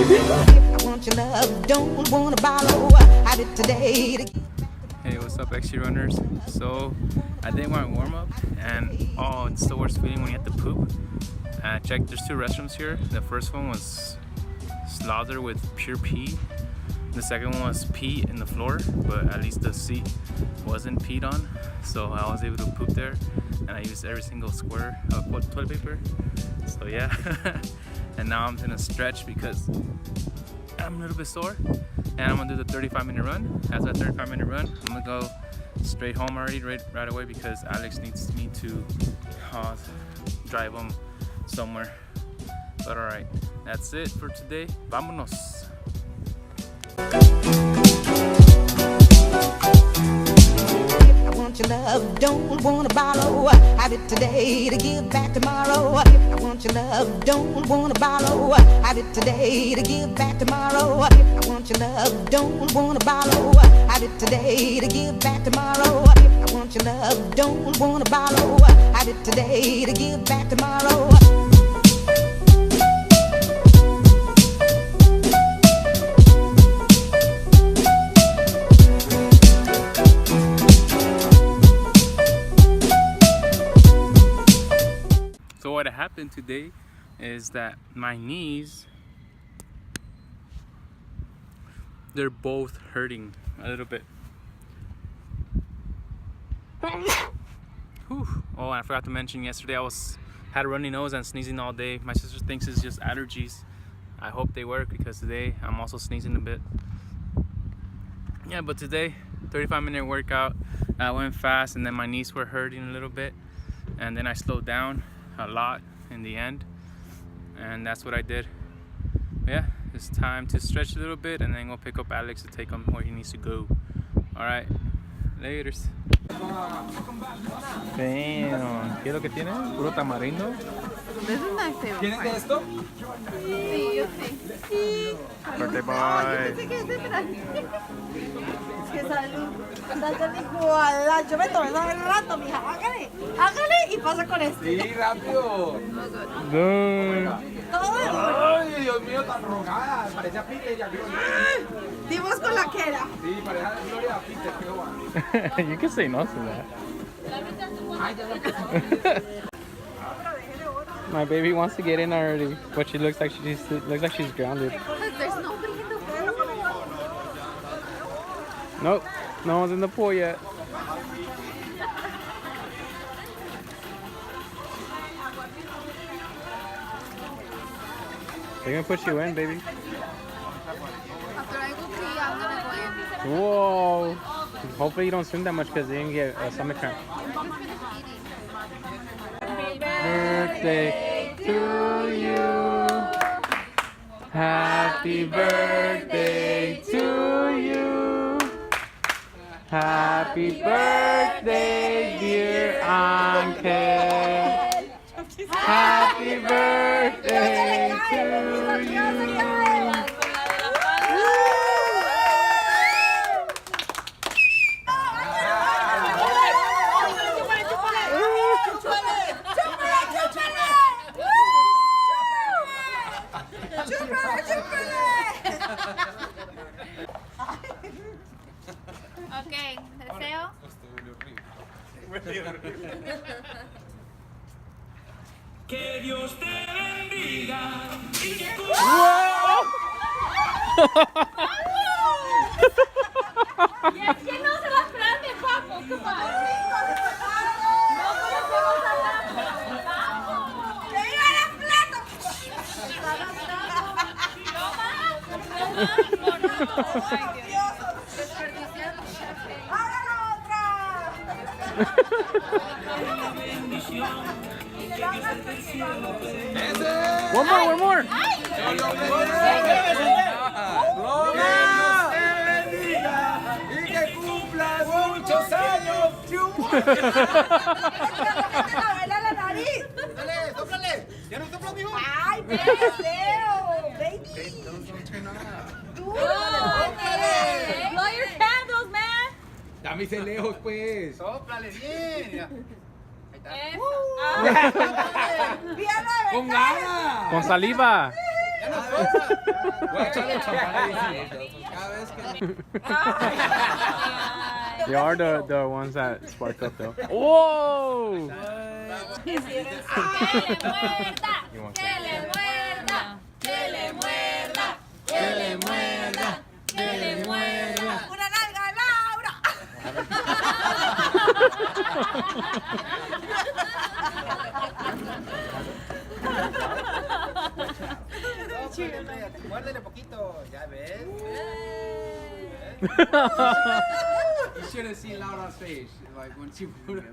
Hey, what's up, HeyitsXCrunners? So, I did my warm up, and it's the worst feeling when you have to poop. Check, there's two restrooms here. The first one was slaughter with pure pee. The second one was pee in the floor, but at least the seat wasn't peed on, so I was able to poop there, and I used every single square of toilet paper. So yeah, and now I'm gonna stretch because I'm a little bit sore, and I'm gonna do the 35-minute run. After that 35-minute run, I'm gonna go straight home already right away because Alex needs me to drive him somewhere. But alright, that's it for today. Vámonos! I want your love, don't wanna borrow. Have it today to give back tomorrow. I want your love, don't wanna borrow. Have it today to give back tomorrow. I want your love, don't wanna borrow. Have it today to give back tomorrow. I want your love, don't wanna borrow. Have it today to give back tomorrow. So what happened today is that my knees, they're both hurting a little bit. Whew. Oh, and I forgot to mention yesterday I had a runny nose and sneezing all day. My sister thinks it's just allergies. I hope they work because today I'm also sneezing a bit. Yeah, but today, 35-minute workout. I went fast and then my knees were hurting a little bit, and then I slowed down a lot in the end, and that's what I did. Yeah, it's time to stretch a little bit and then go pick up Alex to take him where he needs to go. Alright, laters. Damn, ¿qué es lo que tiene? ¿Puro tamarindo? This is my favorite. ¿Tienes de esto? Sí, yo sí. Birthday boy. Es que salud. Dale igual. Yo me tomé eso hace rato, mija. Hágale y pasa con esto. Sí, rápido. Good. Todo. Ay, Dios mío, tan rogada. Parece a Peter y a Gloria. Dimos con la que era. Sí, parece a Gloria y a Peter, qué guay. You can say no to that. My baby wants to get in already, but she looks like she's grounded. Because there's nobody in the pool. Nope, no one's in the pool yet. They're gonna push you in, baby. After I go pee, I'm gonna go in. Whoa! Hopefully you don't swim that much because they didn't get a stomach cramp. Birthday to you. Happy birthday to you. Happy birthday, dear Uncle. Happy birthday to you. Ok, deseo. Que Dios te bendiga y que Y es que no se las prende, papo. ¿Qué pasa? No conocemos a la papo. ¡Que viva la plata! Ay, Dios. Desperdiciando. ¡Ahora la otra! One more. Y que cumplas muchos años. la nariz! ¡Sóplale! ¿Ya no soplas, mijo? ¡Ay, Leo! ¡Baby! Blow your candles, man! Dame ese lejos, pues. sóplale bien. Eso. ¡Con ganas! Con saliva. Voy a echarle champán. Cada vez que... They are the ones that spark up though. Whoa! Que le muerda, que le muerda, que le muerda, que le muerda. Una nalga, Laura. Muérdele poquito, ya ves. You should have seen Laura's face, like when she put it.